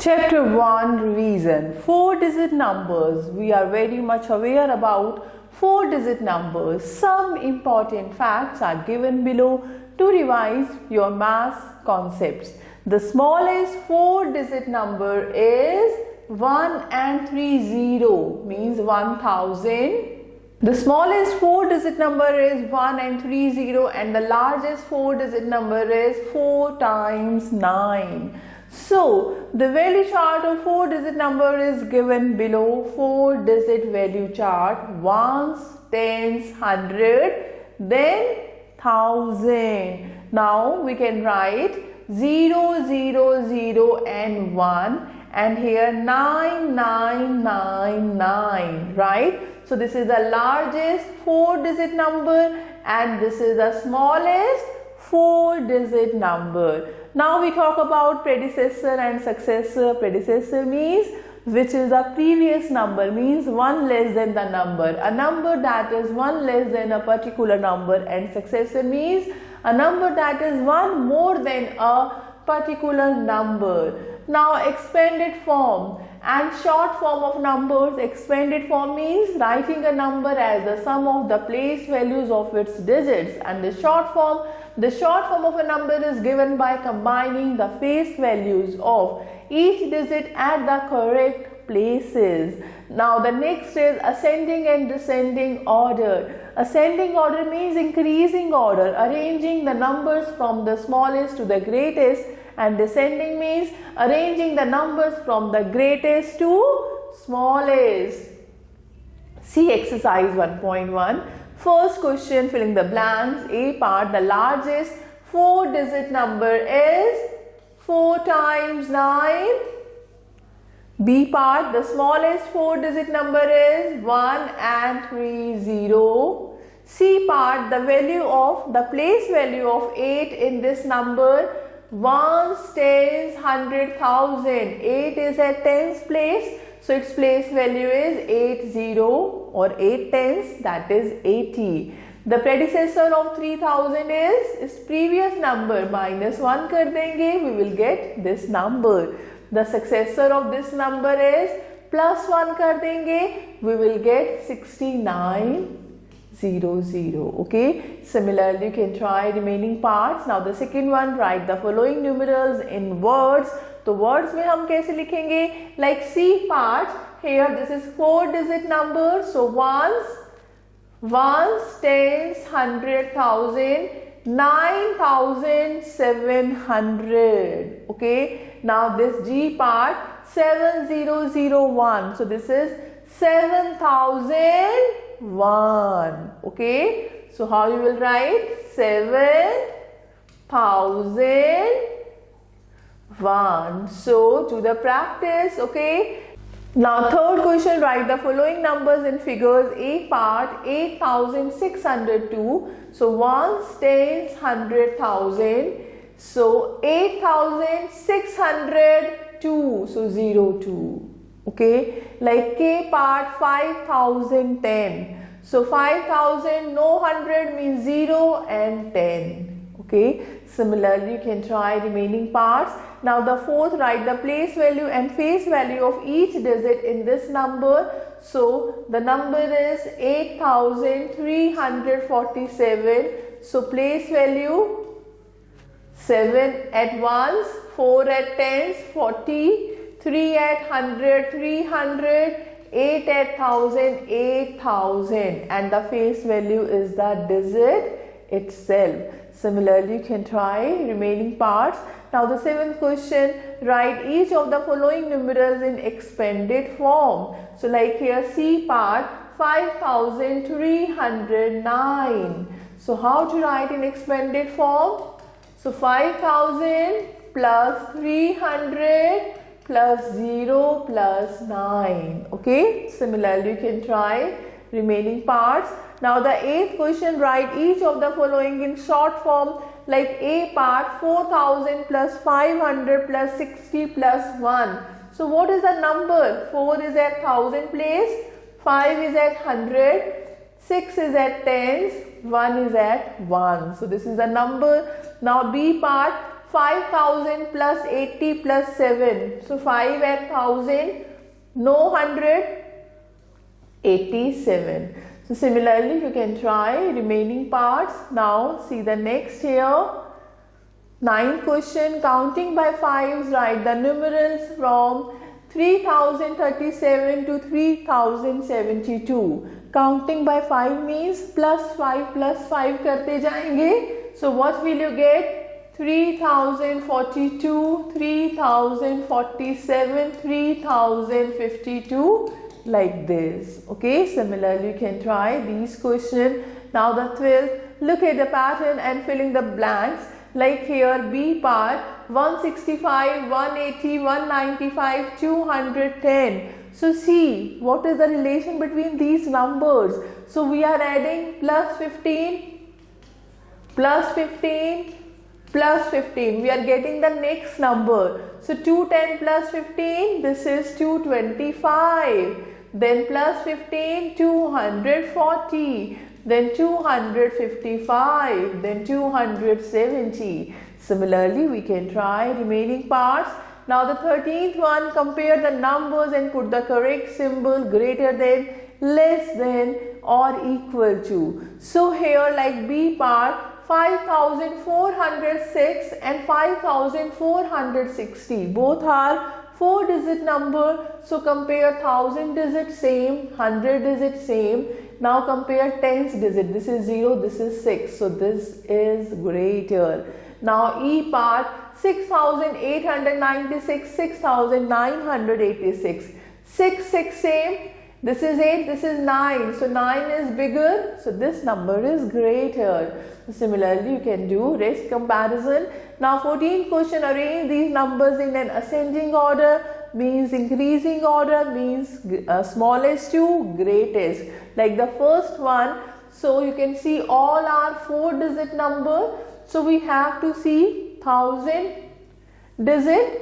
Chapter 1 Revision. 4-digit numbers. We are very much aware about 4-digit numbers. Some important facts are given below to revise your math concepts. The smallest 4-digit number is 1,3,0, means 1000. The smallest 4-digit number is 1,3,0 and the largest 4-digit number is 4 times 9. So, the value chart of 4-digit number is given below. 4-digit value chart, ones, tens, hundred, then thousand. Now, we can write 0, 0, 0 and 1 and here 9, 9, 9, 9, right? So, this is the largest 4-digit number and this is the smallest 4-digit number. Now we talk about predecessor and successor. Predecessor means which is the previous number, means one less than the number. A number that is one less than a particular number, and successor means a number that is one more than a particular number. Now expanded form and short form of numbers. Expanded form means writing a number as the sum of the place values of its digits, and the short form of a number is given by combining the face values of each digit at the correct places. Now the next is ascending and descending order. Ascending order means increasing order, arranging the numbers from the smallest to the greatest, and descending means arranging the numbers from the greatest to smallest. See exercise 1.1. First question, filling the blanks. A part, the largest 4-digit number is 4 times 9. B part, the smallest 4-digit number is 1,3,0. C part, the place value of 8 in this number, ones, tens, 100,000. 8 is at tens place, so its place value is 80 or 8 tens, that is 80. The predecessor of 3000 is its previous number, minus 1 kar denge, we will get this number. The successor of this number is plus 1 kar denge, we will get 6900. Okay, similarly you can try remaining parts. Now the second one, write the following numerals in words. तो words में हम कैसे लिखेंगे? Like C part, here this is 4-digit number, so ones, tens, 100,000, 9,700. Okay, now this G part, 7001, so this is 7,001. Okay, so how you will write? 7,001. So to the practice. Okay, now third question, write the following numbers in figures. A part, 8,602, so ones, tens, 100,000, so 8,602, so 02. Okay, like K part, 5,010, so 5,000, no 100 means 0 and 10. Okay, similarly you can try remaining parts. Now the fourth, write the place value and face value of each digit in this number. So the number is 8,347, so place value 7 at ones, 4 at tens, 40, 3 at 100, 300, 8 at 1000, 8,000, and the face value is the digit itself. Similarly, you can try remaining parts. Now the seventh question, write each of the following numerals in expanded form. So like here C part, 5,309. So how to write in expanded form? So 5,000 plus 300 plus 0 plus 9. Okay, similarly you can try remaining parts. Now the eighth question, write each of the following in short form. Like A part, 4,000 plus 500 plus 60 plus 1. So what is the number? 4 is at 1000 place, 5 is at 100, 6 is at tens, 1 is at 1. So this is the number. Now B part, 5000 plus 80 plus 7. So 5 at 1000, no 100, 87. So similarly you can try remaining parts. Now see the next here. 9th question, counting by 5s, write the numerals from 3037 to 3072. Counting by 5 means plus 5 करते जाएंगे. So what will you get? 3042, 3047, 3052, like this. Okay, similarly you can try these questions. Now the 12th, look at the pattern and fill in the blanks. Like here, B part, 165, 180, 195, 210. So see, what is the relation between these numbers? So we are adding plus 15, plus 15, plus 15. We are getting the next number. So 210 plus 15, this is 225. Then plus 15, 240. Then 255, then 270. Similarly, we can try remaining parts. Now the 13th one, compare the numbers and put the correct symbol greater than, less than or equal to. So here like B part, 5406 and 5460. Both are 4-digit number. So compare 1000 digit same, 100 digit same. Now compare tens digit. This is 0, this is 6. So this is greater. Now E part, 6896, 6986. 6 same. This is 8, this is 9. So 9 is bigger. So this number is greater. Similarly, you can do rest comparison. Now 14th question, arrange these numbers in an ascending order, means increasing order, means smallest to greatest. Like the first one, so you can see all are 4-digit number. So we have to see 1000 digit.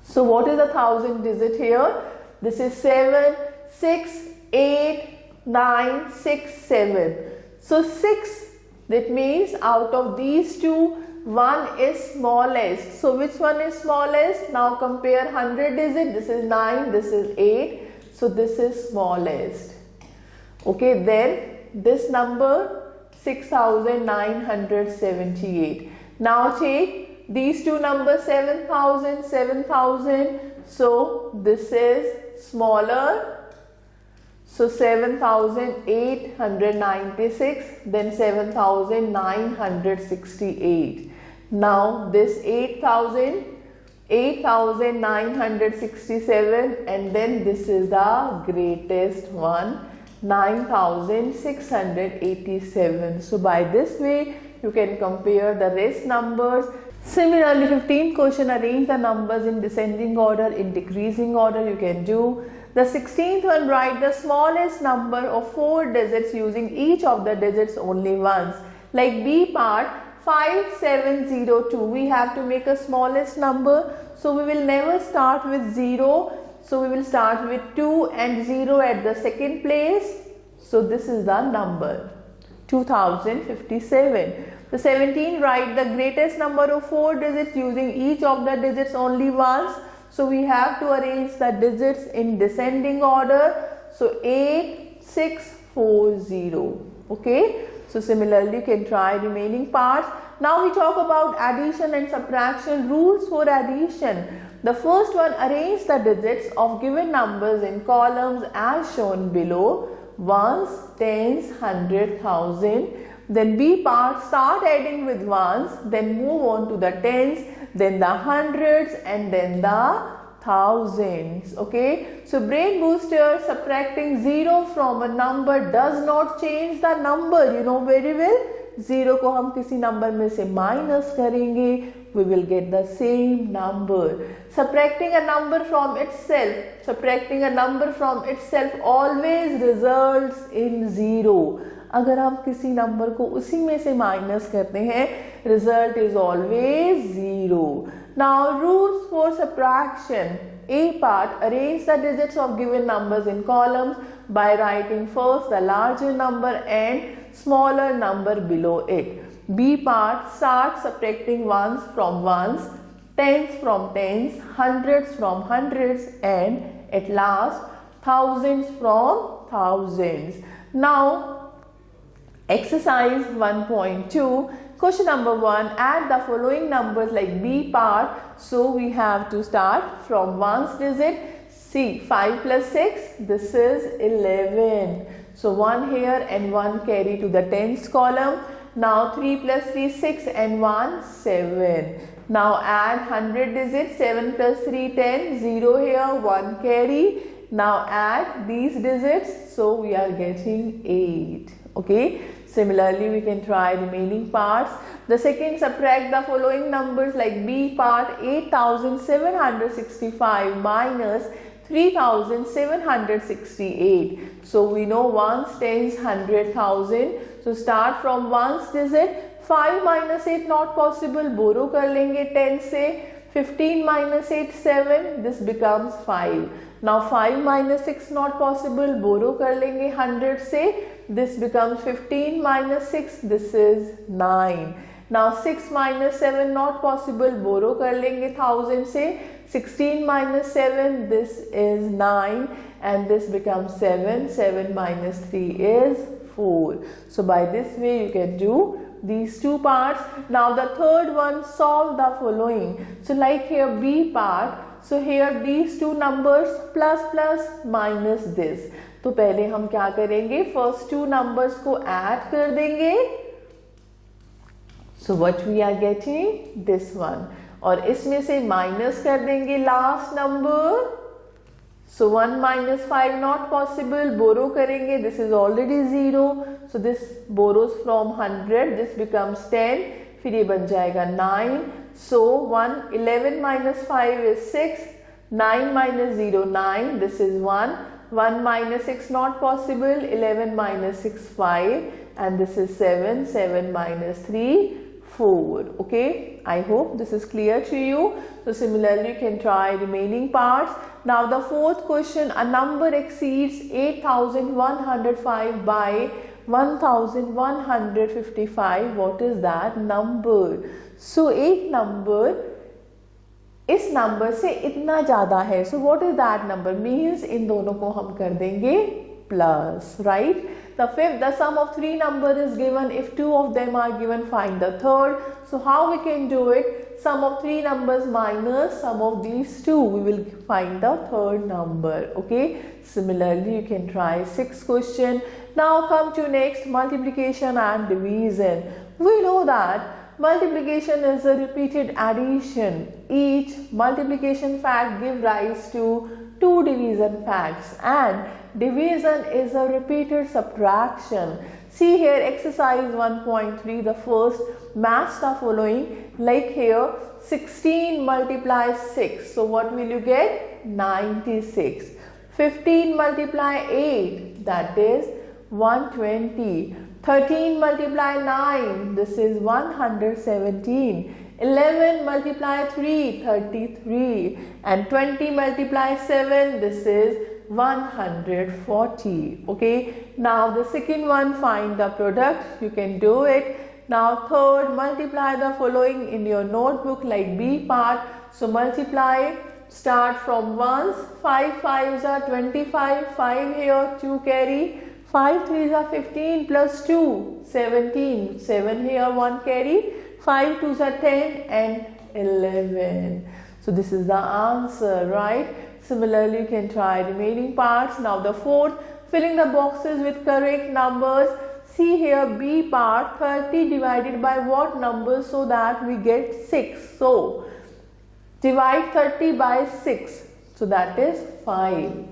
So what is a 1000 digit here? This is 7, 6, 8, 9, 6, 7. So 6, that means out of these two, 1 is smallest. So which one is smallest? Now compare 100 digit. This is 9, this is 8. So this is smallest. Okay, then this number 6978. Now take these two numbers, 7000, 7000. So this is smaller. So 7896, then 7968. Now this 8000, 8967, and then this is the greatest one, 9687. So by this way you can compare the rest numbers. Similarly, 15th question, arrange the numbers in descending order, in decreasing order. You can do the 16th one, write the smallest number of 4 digits using each of the digits only once. Like B part, 5702, we have to make a smallest number. So we will never start with 0. So we will start with 2 and 0 at the second place. So this is the number 2057. The 17, write the greatest number of 4 digits using each of the digits only once. So we have to arrange the digits in descending order. So 8640. Okay. So similarly you can try remaining parts. Now we talk about addition and subtraction, rules for addition. The first one, arrange the digits of given numbers in columns as shown below. Ones, tens, 100, 1000. Then B part, start adding with ones, then move on to the tens, then the hundreds, and then the thousands. Okay. So brain booster, subtracting 0 from a number does not change the number. You know very well. 0 को हम किसी number में से minus करेंगे, we will get the same number. Subtracting a number from itself always results in 0. अगर हम किसी number को उसी में से माइनस करते हैं, result is always 0. Now rules for subtraction. A part, arrange the digits of given numbers in columns by writing first the larger number and smaller number below it. B part, start subtracting ones from ones, tens from tens, hundreds from hundreds, and at last thousands from thousands. Now exercise 1.2, question number 1, add the following numbers like B part. So we have to start from ones digit. See, 5 plus 6, this is 11. So 1 here and 1 carry to the tens column. Now 3 plus 3, 6 and 1, 7. Now add 100 digits, 7 plus 3, 10, 0 here, 1 carry. Now add these digits, so we are getting 8. Okay. Similarly, we can try remaining parts. The second, subtract the following numbers like B part, 8765 minus 3768. So we know ones, tens, 100,000. So start from ones digit. 5 minus 8 not possible, borrow कर लेंगे 10 से. 15 minus 8, 7, this becomes 5. Now 5 minus 6 not possible, borrow कर लेंगे 100 से. This becomes 15 minus 6, this is 9. Now 6 minus 7 not possible, borrow कर लेंगे 1000 से. 16 minus 7, this is 9, and this becomes 7. 7 minus 3 is 4. So by this way you can do these two parts. Now the third one, solve the following. So like here B part, so here these two numbers plus plus minus this. तो पहले हम क्या करेंगे, first two numbers को add कर देंगे. So what we are getting this one, और इसमें से माइनस कर देंगे last number. So 1 minus 5 not possible, borrow करेंगे, this is already 0, so this borrows from 100, this becomes 10, फिर ये बन जाएगा 9. So 11 minus 5 is 6, 9 minus 0 9, this is 1. 1 minus 6 not possible, 11 minus 6 5, and this is 7. 7 minus 3 4. Okay, I hope this is clear to you. So similarly you can try remaining parts. Now the fourth question, a number exceeds 8105 by 1155. What is that number? So एक number इस number से इतना ज्यादा है. So what is that number? Means इन दोनों को हम कर देंगे plus, right? The fifth, the sum of three numbers is given. If two of them are given, find the third. So how we can do it? Sum of three numbers minus sum of these two. We will find the third number. Okay. Similarly, you can try sixth question. Now come to next, multiplication and division. We know that multiplication is a repeated addition. Each multiplication fact gives rise to two division facts, and division is a repeated subtraction. See here exercise 1.3, the first, match the following. Like here 16 multiply 6, so what will you get? 96. 15 multiply 8, that is 120. 13 multiply 9, this is 117. 11 multiply 3, 33. And 20 multiply 7, this is 140. Okay. Now the second one, find the product. You can do it. Now third, multiply the following in your notebook like B part. So multiply, start from ones. 5 5s are 25. 5 here, 2 carry. 5 3s are 15 plus 2, 17. 7 here, 1 carry. 5 2s are 10 and 11. So this is the answer, right? Similarly, you can try remaining parts. Now the fourth, filling the boxes with correct numbers. See here B part, 30 divided by what number so that we get 6. So divide 30 by 6. So that is 5.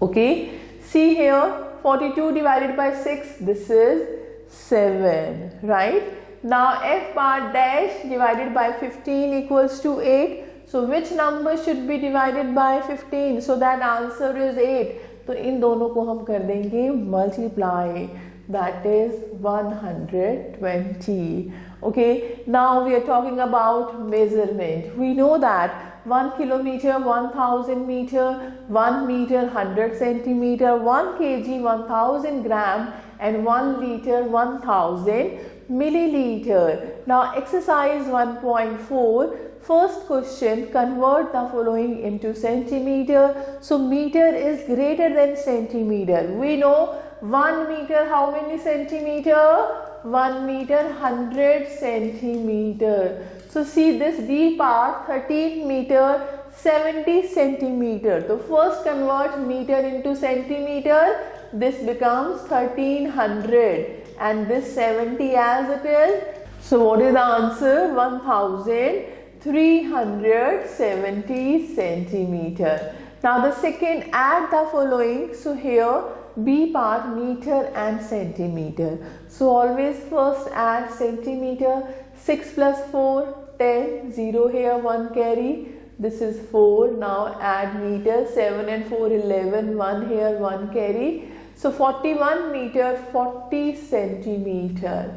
Okay. See here 42 divided by 6. This is 7. Right. Now F part dash divided by 15 equals to 8. So which number should be divided by 15? So that answer is 8. तो इन दोनों को हम कर देंगे multiply. That is 120. Okay. Now we are talking about measurement. We know that 1 kilometer, 1000 meter, 1 meter, 100 centimeter, 1 kg, 1000 gram, and 1 liter 1000 milliliter. Now exercise 1.4. First question, convert the following into centimeter. So meter is greater than centimeter. We know 1 meter how many centimeter? 1 meter 100 centimeter. So see this D part 13 meter 70 centimeter. So first convert meter into centimeter. This becomes 1300 and this 70 as it is. So what is the answer? 1370 centimeter. Now the second, add the following. So here B part meter and centimeter. So always first add centimeter. 6 plus 4 10, 0 here 1 carry. This is 4. Now add meter. 7 and 4 11, 1 here 1 carry. So 41 meter 40 centimeter.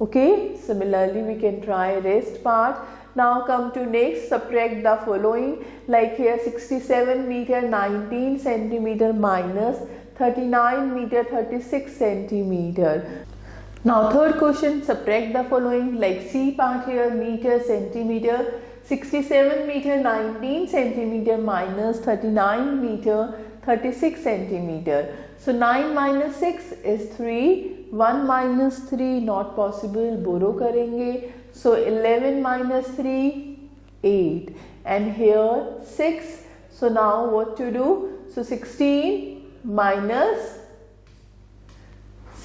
Okay, similarly we can try rest part. Now come to next, subtract the following, like here 67 meter 19 centimeter minus 39 meter 36 centimeter. Now third question, subtract the following, like C part here meter centimeter, 67 meter 19 centimeter minus 39 meter 36 centimeter. So 9 minus 6 is 3, 1 minus 3 not possible, borrow karenge. So 11 minus 3, 8, and here 6. So now what to do? So 16 minus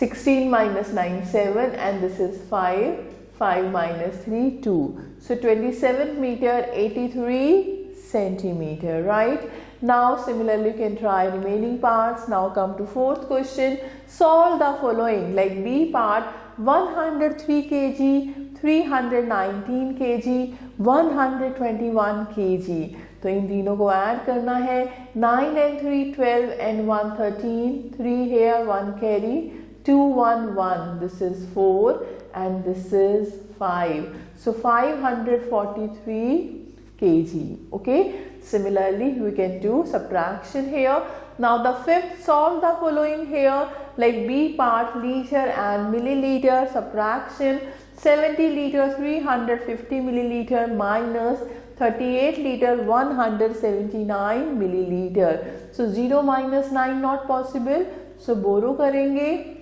9, 7, and this is 5, 5 minus 3, 2. So 27 meter 83 centimeter, right? Now similarly you can try remaining parts. Now come to fourth question. Solve the following, like B part 103 kg, 319 kg, 121 kg. तो इन तीनों को add करना है. 9 and 3 12 and 1 13, 3 here 1 carry, 2 1 1, this is 4 and this is 5. So 543 kg. Okay, similarly we can do subtraction here. Now the fifth, solve the following here, like B part liter and milliliter, subtraction. 70 liter 350 milliliter minus 38 liter 179 milliliter. So 0 minus 9 not possible, so borrow karenge.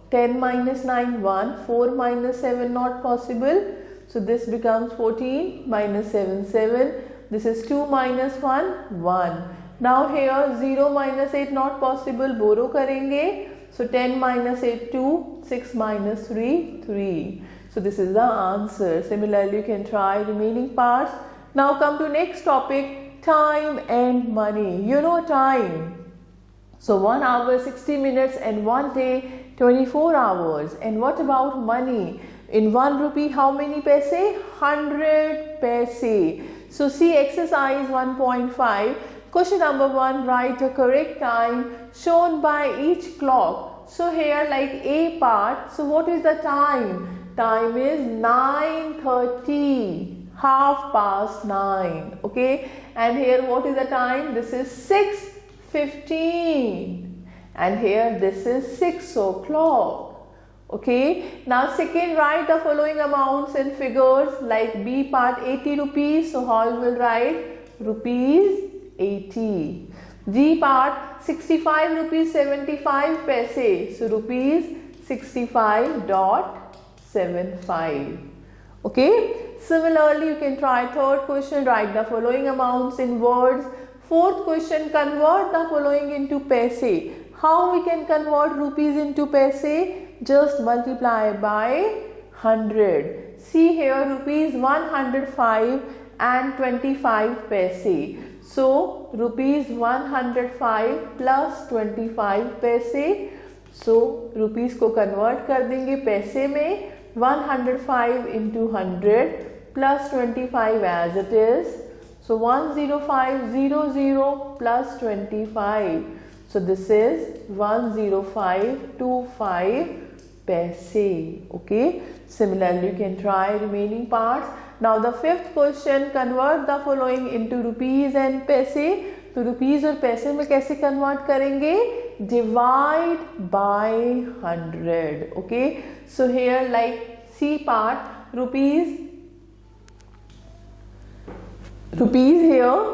10 minus 9 1, 4 minus 7 not possible, so this becomes 14 minus 7 7. This is 2 minus 1 1. Now here 0 minus 8 not possible, borrow karenge. So 10 minus 8 2, 6 minus 3 3. So this is the answer. Similarly you can try remaining parts. Now come to next topic, time and money. You know time. So 1 hour 60 minutes and 1 day 24 hours. And what about money? In 1 rupee how many paise? 100 paise. So see exercise 1.5. Question number 1, write a correct time shown by each clock. So here like A part, so what is the time? Time is 9:30, 9:30. Okay, and here what is the time? This is 6:15, and here this is 6 o'clock. Okay, now second, write the following amounts and figures, like B part 80 rupees. So how you will write? Rupees 80. G part 65 rupees 75 paise. So rupees 65.75. Okay, similarly you can try third question, write the following amounts in words. Fourth question, convert the following into paise. How we can convert rupees into paise? Just multiply by 100. See here, rupees 105 and 25 paise. So rupees 105 plus 25 paise. So rupees को convert कर देंगे पैसे में. 105 into 100 plus 25 as it is. So 10500 plus 25. So this is 10525 paise. Okay. Similarly, you can try remaining parts. Now the fifth question, convert the following into rupees and paise. तो rupees और पैसे में कैसे convert करेंगे? divide by 100. Okay, so here like C part, rupees here.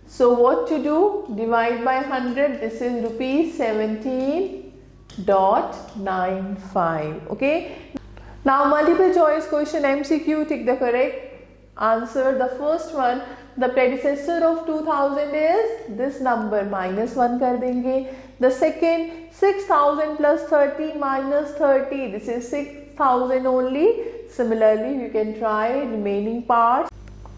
So what to do? Divide by 100. This is rupees 17.95. Okay. Now multiple choice question MCQ. Take the correct answer. The first one, the predecessor of 2000 is this number, -1 कर देंगे. The second, 6000 plus 30 minus 30. This is 6000 only. Similarly, you can try remaining parts.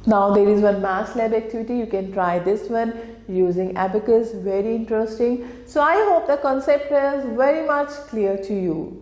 Now there is one math lab activity. You can try this one using abacus. Very interesting. So I hope the concept is very much clear to you.